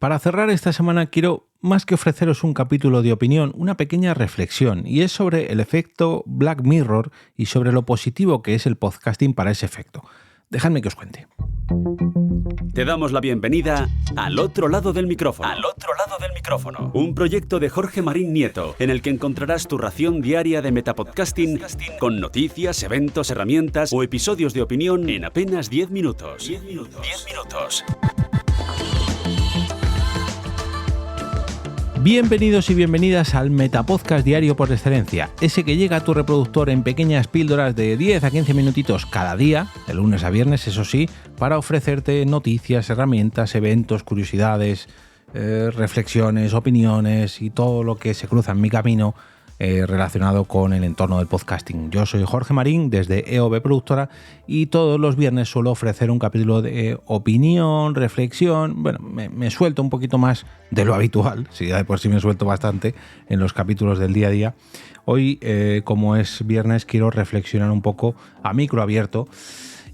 Para cerrar esta semana quiero, más que ofreceros un capítulo de opinión, una pequeña reflexión, y es sobre el efecto Black Mirror y sobre lo positivo que es el podcasting para ese efecto. Dejadme que os cuente. Te damos la bienvenida al otro lado del micrófono. Al otro lado del micrófono. Un proyecto de Jorge Marín Nieto, en el que encontrarás tu ración diaria de metapodcasting con noticias, eventos, herramientas o episodios de opinión en apenas 10 minutos. 10 minutos. Bienvenidos y bienvenidas al Metapodcast diario por excelencia, ese que llega a tu reproductor en pequeñas píldoras de 10 a 15 minutitos cada día, de lunes a viernes, eso sí, para ofrecerte noticias, herramientas, eventos, curiosidades, reflexiones, opiniones y todo lo que se cruza en mi camino relacionado con el entorno del podcasting. Yo soy Jorge Marín desde EOB Productora y todos los viernes suelo ofrecer un capítulo de opinión, reflexión. Bueno, me suelto un poquito más de lo habitual, si ya de por sí me suelto bastante en los capítulos del día a día. Hoy, como es viernes, quiero reflexionar un poco a micro abierto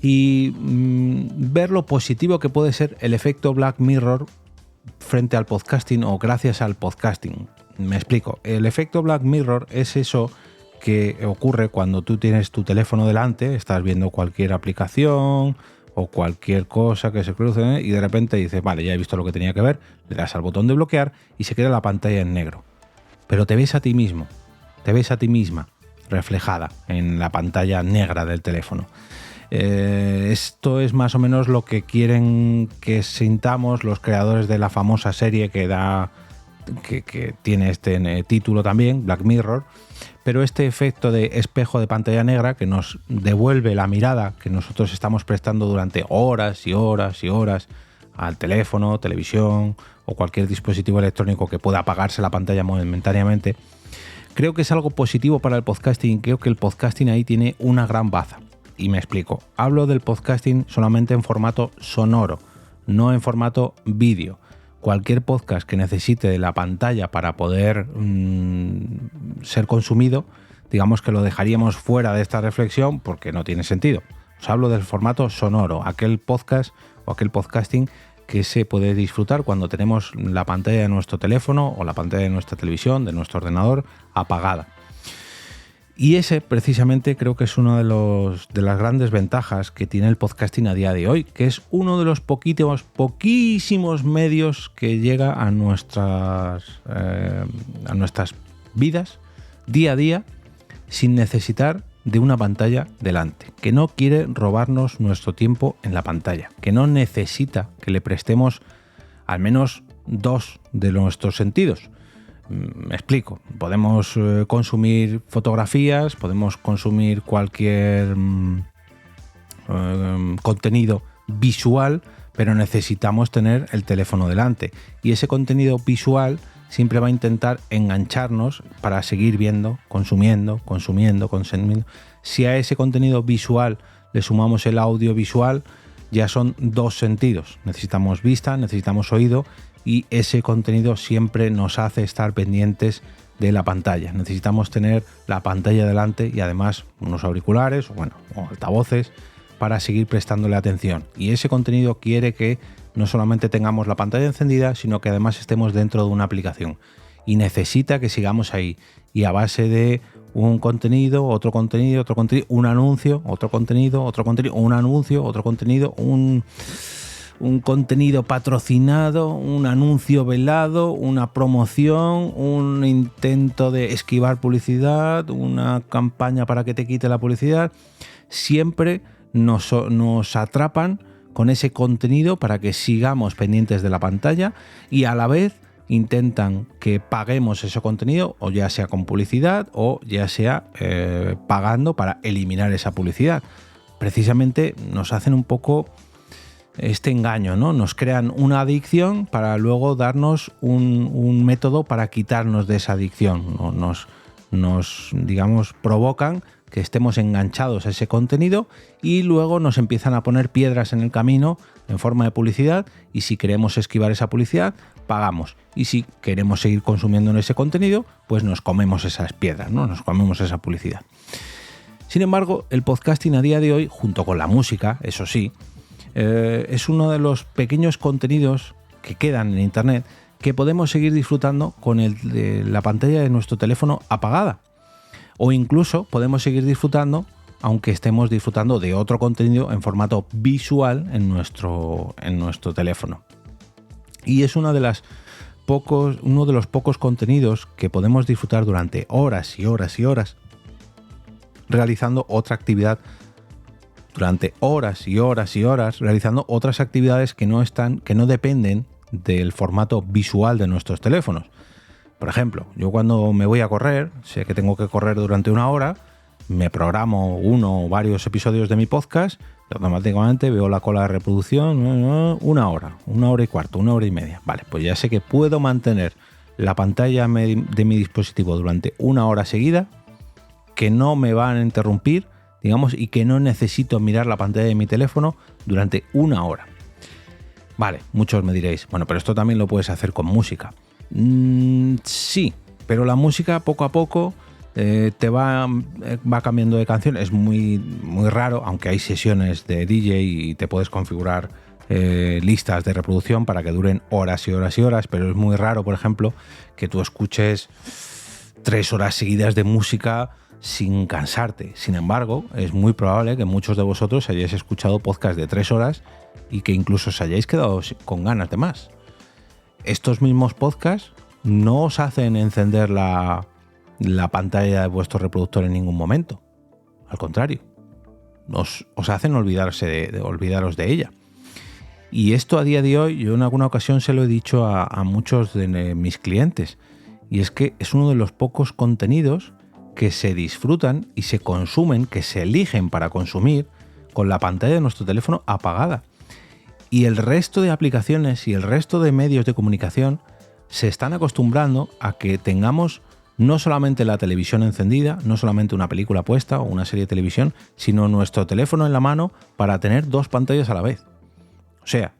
y ver lo positivo que puede ser el efecto Black Mirror frente al podcasting o gracias al podcasting. Me explico. El efecto Black Mirror es eso que ocurre cuando tú tienes tu teléfono delante, estás viendo cualquier aplicación o cualquier cosa que se cruce y de repente dices, vale, ya he visto lo que tenía que ver, le das al botón de bloquear y se queda la pantalla en negro. Pero te ves a ti mismo, te ves a ti misma reflejada en la pantalla negra del teléfono. Esto es más o menos lo que quieren que sintamos los creadores de la famosa serie que tiene este título también, Black Mirror, pero este efecto de espejo de pantalla negra que nos devuelve la mirada que nosotros estamos prestando durante horas y horas y horas al teléfono, televisión o cualquier dispositivo electrónico que pueda apagarse la pantalla momentáneamente, creo que es algo positivo para el podcasting. Creo que el podcasting ahí tiene una gran baza. Y me explico. Hablo del podcasting solamente en formato sonoro, no en formato vídeo. Cualquier podcast que necesite de la pantalla para poder ser consumido, digamos que lo dejaríamos fuera de esta reflexión porque no tiene sentido. Os hablo del formato sonoro, aquel podcast o aquel podcasting que se puede disfrutar cuando tenemos la pantalla de nuestro teléfono o la pantalla de nuestra televisión, de nuestro ordenador apagada. Y ese precisamente creo que es uno de las grandes ventajas que tiene el podcasting a día de hoy, que es uno de los poquísimos medios que llega a nuestras vidas día a día sin necesitar de una pantalla delante, que no quiere robarnos nuestro tiempo en la pantalla, que no necesita que le prestemos al menos 2 de nuestros sentidos. Me explico, podemos consumir fotografías, podemos consumir cualquier contenido visual, pero necesitamos tener el teléfono delante. Y ese contenido visual siempre va a intentar engancharnos para seguir viendo, consumiendo. Si a ese contenido visual le sumamos el audiovisual, ya son 2 sentidos. Necesitamos vista, necesitamos oído. Y ese contenido siempre nos hace estar pendientes de la pantalla. Necesitamos tener la pantalla delante y además unos auriculares o altavoces para seguir prestándole atención. Y ese contenido quiere que no solamente tengamos la pantalla encendida, sino que además estemos dentro de una aplicación. Y necesita que sigamos ahí. Y a base de un contenido, otro contenido, un anuncio, otro contenido, un anuncio, otro contenido, un contenido patrocinado, un anuncio velado, una promoción, un intento de esquivar publicidad, una campaña para que te quite la publicidad. Siempre nos atrapan con ese contenido para que sigamos pendientes de la pantalla y a la vez intentan que paguemos ese contenido, o ya sea con publicidad o ya sea pagando para eliminar esa publicidad. Precisamente nos hacen un poco este engaño, ¿no? Nos crean una adicción para luego darnos un método para quitarnos de esa adicción. Nos digamos, provocan que estemos enganchados a ese contenido y luego nos empiezan a poner piedras en el camino en forma de publicidad, y si queremos esquivar esa publicidad, pagamos. Y si queremos seguir consumiendo ese contenido, pues nos comemos esas piedras, ¿no? Nos comemos esa publicidad. Sin embargo, el podcasting a día de hoy, junto con la música, eso sí, es uno de los pequeños contenidos que quedan en Internet que podemos seguir disfrutando con la pantalla de nuestro teléfono apagada. O incluso podemos seguir disfrutando aunque estemos disfrutando de otro contenido en formato visual en nuestro teléfono. Y es uno de los pocos contenidos que podemos disfrutar durante horas y horas y horas realizando otra actividad, durante horas y horas y horas realizando otras actividades que no dependen del formato visual de nuestros teléfonos. Por ejemplo, yo cuando me voy a correr, sé que tengo que correr durante una hora, me programo uno o varios episodios de mi podcast y automáticamente veo la cola de reproducción, una hora y cuarto, una hora y media. Vale, pues ya sé que puedo mantener la pantalla de mi dispositivo durante una hora seguida, que no me van a interrumpir, digamos, y que no necesito mirar la pantalla de mi teléfono durante una hora. Vale, muchos me diréis, bueno, pero esto también lo puedes hacer con música. Sí, pero la música poco a poco te va cambiando de canción. Es muy, muy raro, aunque hay sesiones de DJ y te puedes configurar listas de reproducción para que duren horas y horas y horas, pero es muy raro, por ejemplo, que tú escuches 3 horas seguidas de música sin cansarte. Sin embargo, es muy probable que muchos de vosotros hayáis escuchado podcasts de 3 horas y que incluso os hayáis quedado con ganas de más. Estos mismos podcasts no os hacen encender la pantalla de vuestro reproductor en ningún momento. Al contrario, os hacen olvidaros de ella. Y esto a día de hoy, yo en alguna ocasión se lo he dicho a muchos de mis clientes, y es que es uno de los pocos contenidos que se disfrutan y se consumen, que se eligen para consumir con la pantalla de nuestro teléfono apagada. Y el resto de aplicaciones y el resto de medios de comunicación se están acostumbrando a que tengamos no solamente la televisión encendida, no solamente una película puesta o una serie de televisión, sino nuestro teléfono en la mano para tener 2 pantallas a la vez. O sea,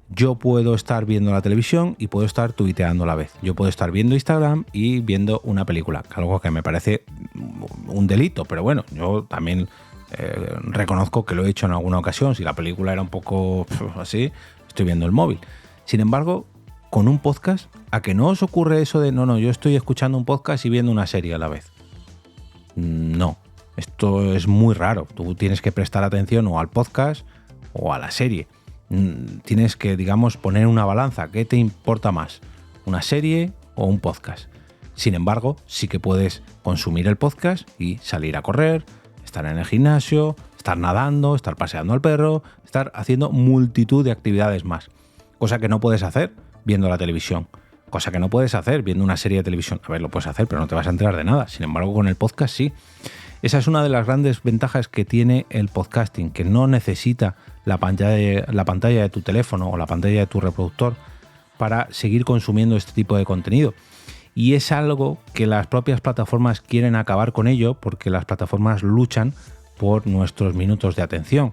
yo puedo estar viendo la televisión y puedo estar tuiteando a la vez. Yo puedo estar viendo Instagram y viendo una película, algo que me parece un delito, pero bueno, yo también reconozco que lo he hecho en alguna ocasión. Si la película era un poco así, estoy viendo el móvil. Sin embargo, con un podcast, ¿a que no os ocurre eso de no, yo estoy escuchando un podcast y viendo una serie a la vez? No, esto es muy raro. Tú tienes que prestar atención o al podcast o a la serie. Tienes que, digamos, poner una balanza. ¿Qué te importa más? ¿Una serie o un podcast? Sin embargo, sí que puedes consumir el podcast y salir a correr, estar en el gimnasio, estar nadando, estar paseando al perro, estar haciendo multitud de actividades más. Cosa que no puedes hacer viendo la televisión. Cosa que no puedes hacer viendo una serie de televisión. A ver, lo puedes hacer, pero no te vas a enterar de nada. Sin embargo, con el podcast sí. Esa es una de las grandes ventajas que tiene el podcasting, que no necesita la pantalla de tu teléfono o la pantalla de tu reproductor para seguir consumiendo este tipo de contenido. Y es algo que las propias plataformas quieren acabar con ello, porque las plataformas luchan por nuestros minutos de atención.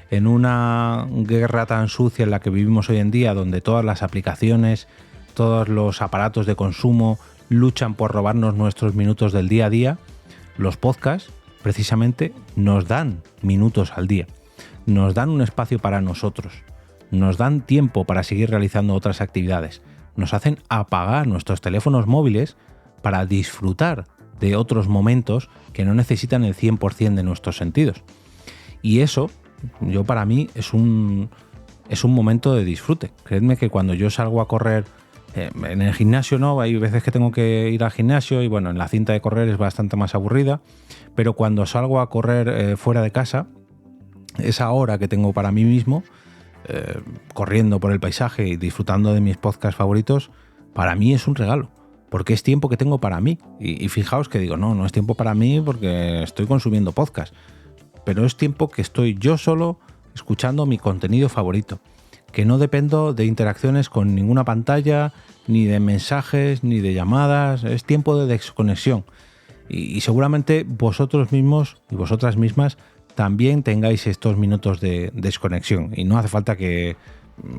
En una guerra tan sucia en la que vivimos hoy en día, donde todas las aplicaciones, todos los aparatos de consumo luchan por robarnos nuestros minutos del día a día, los podcasts precisamente nos dan minutos al día, nos dan un espacio para nosotros, nos dan tiempo para seguir realizando otras actividades, nos hacen apagar nuestros teléfonos móviles para disfrutar de otros momentos que no necesitan el 100% de nuestros sentidos. Y eso, para mí, es un momento de disfrute. Creedme que cuando yo salgo a correr, en el gimnasio no, hay veces que tengo que ir al gimnasio y bueno, en la cinta de correr es bastante más aburrida, pero cuando salgo a correr fuera de casa, esa hora que tengo para mí mismo, corriendo por el paisaje y disfrutando de mis podcasts favoritos, para mí es un regalo, porque es tiempo que tengo para mí. Y fijaos que digo, no es tiempo para mí porque estoy consumiendo podcast, pero es tiempo que estoy yo solo escuchando mi contenido favorito, que no dependo de interacciones con ninguna pantalla, ni de mensajes, ni de llamadas. Es tiempo de desconexión. Y seguramente vosotros mismos y vosotras mismas también tengáis estos minutos de desconexión. Y no hace falta que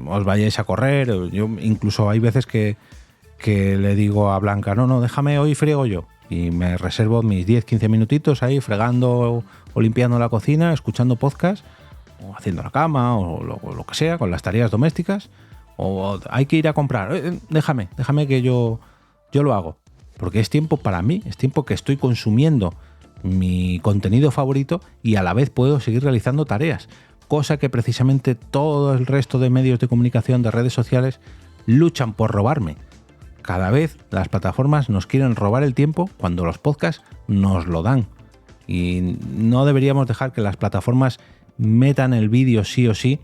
os vayáis a correr. Yo incluso hay veces que le digo a Blanca, no, déjame, hoy friego yo. Y me reservo mis 10-15 minutitos ahí fregando o limpiando la cocina, escuchando podcast, o haciendo la cama, o lo que sea, con las tareas domésticas, o hay que ir a comprar, déjame que yo lo hago, porque es tiempo para mí, es tiempo que estoy consumiendo mi contenido favorito y a la vez puedo seguir realizando tareas, cosa que precisamente todo el resto de medios de comunicación, de redes sociales, luchan por robarme. Cada vez las plataformas nos quieren robar el tiempo cuando los podcasts nos lo dan. Y no deberíamos dejar que las plataformas metan el vídeo sí o sí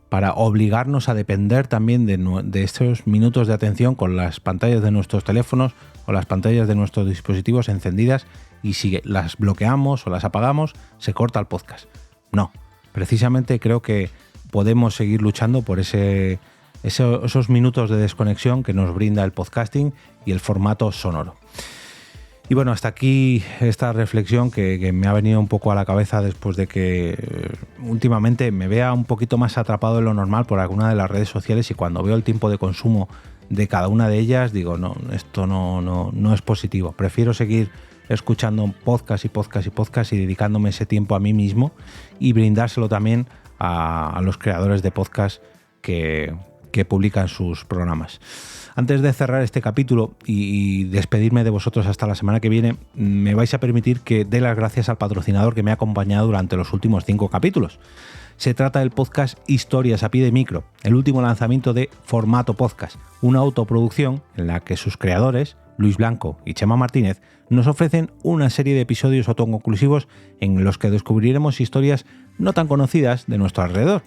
para obligarnos a depender también de estos minutos de atención con las pantallas de nuestros teléfonos o las pantallas de nuestros dispositivos encendidas, y si las bloqueamos o las apagamos, se corta el podcast. No, precisamente creo que podemos seguir luchando por esos minutos de desconexión que nos brinda el podcasting y el formato sonoro. Y bueno, hasta aquí esta reflexión que me ha venido un poco a la cabeza después de que últimamente me vea un poquito más atrapado de lo normal por alguna de las redes sociales, y cuando veo el tiempo de consumo de cada una de ellas digo, no, esto no es positivo. Prefiero seguir escuchando podcast y dedicándome ese tiempo a mí mismo y brindárselo también a los creadores de podcast que publican sus programas. Antes de cerrar este capítulo y despedirme de vosotros hasta la semana que viene, me vais a permitir que dé las gracias al patrocinador que me ha acompañado durante los últimos 5 capítulos. Se trata del podcast Historias a pie de micro, el último lanzamiento de Formato Podcast, una autoproducción en la que sus creadores, Luis Blanco y Chema Martínez, nos ofrecen una serie de episodios autoconclusivos en los que descubriremos historias no tan conocidas de nuestro alrededor.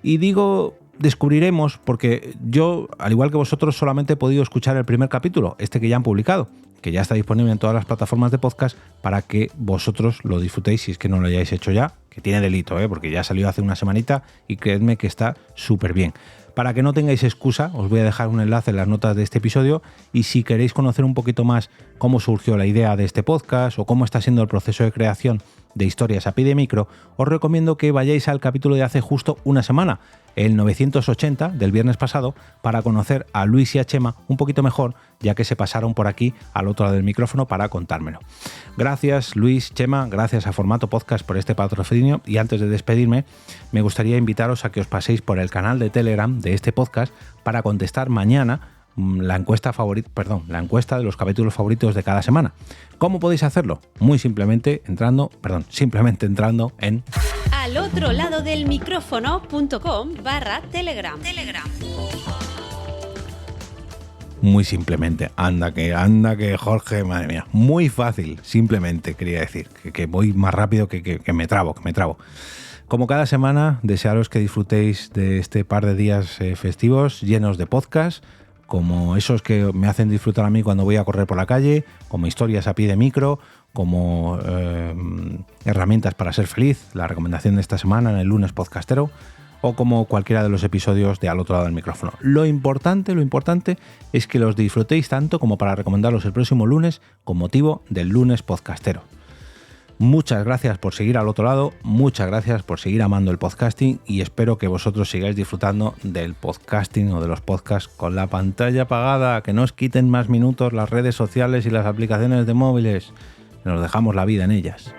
Y digo descubriremos porque yo, al igual que vosotros, solamente he podido escuchar el primer capítulo, este que ya han publicado, que ya está disponible en todas las plataformas de podcast para que vosotros lo disfrutéis si es que no lo hayáis hecho ya, que tiene delito, porque ya salió hace una semanita y creedme que está súper bien. Para que no tengáis excusa, os voy a dejar un enlace en las notas de este episodio, y si queréis conocer un poquito más cómo surgió la idea de este podcast o cómo está siendo el proceso de creación de Historias a pie de micro, os recomiendo que vayáis al capítulo de hace justo una semana, el 980 del viernes pasado, para conocer a Luis y a Chema un poquito mejor, ya que se pasaron por aquí al otro lado del micrófono para contármelo. Gracias Luis, Chema, gracias a Formato Podcast por este patrocinio, y antes de despedirme me gustaría invitaros a que os paséis por el canal de Telegram de este podcast para contestar mañana la encuesta de los capítulos favoritos de cada semana. ¿Cómo podéis hacerlo? Simplemente entrando en alotroladodelmicrófono.com/Telegram. Muy simplemente, anda que Jorge, madre mía, muy fácil, simplemente quería decir, que voy más rápido que me trabo. Como cada semana, desearos que disfrutéis de este par de días festivos llenos de podcast, como esos que me hacen disfrutar a mí cuando voy a correr por la calle, como Historias a pie de micro, como herramientas para ser feliz, la recomendación de esta semana en el lunes podcastero, o como cualquiera de los episodios de Al otro lado del micrófono. Lo importante es que los disfrutéis tanto como para recomendarlos el próximo lunes con motivo del lunes podcastero. Muchas gracias por seguir al otro lado, muchas gracias por seguir amando el podcasting, y espero que vosotros sigáis disfrutando del podcasting o de los podcasts con la pantalla apagada, que no os quiten más minutos las redes sociales y las aplicaciones de móviles, que nos dejamos la vida en ellas.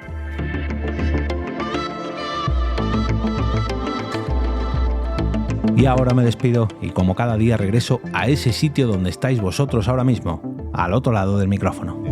Y ahora me despido, y como cada día regreso a ese sitio donde estáis vosotros ahora mismo, al otro lado del micrófono.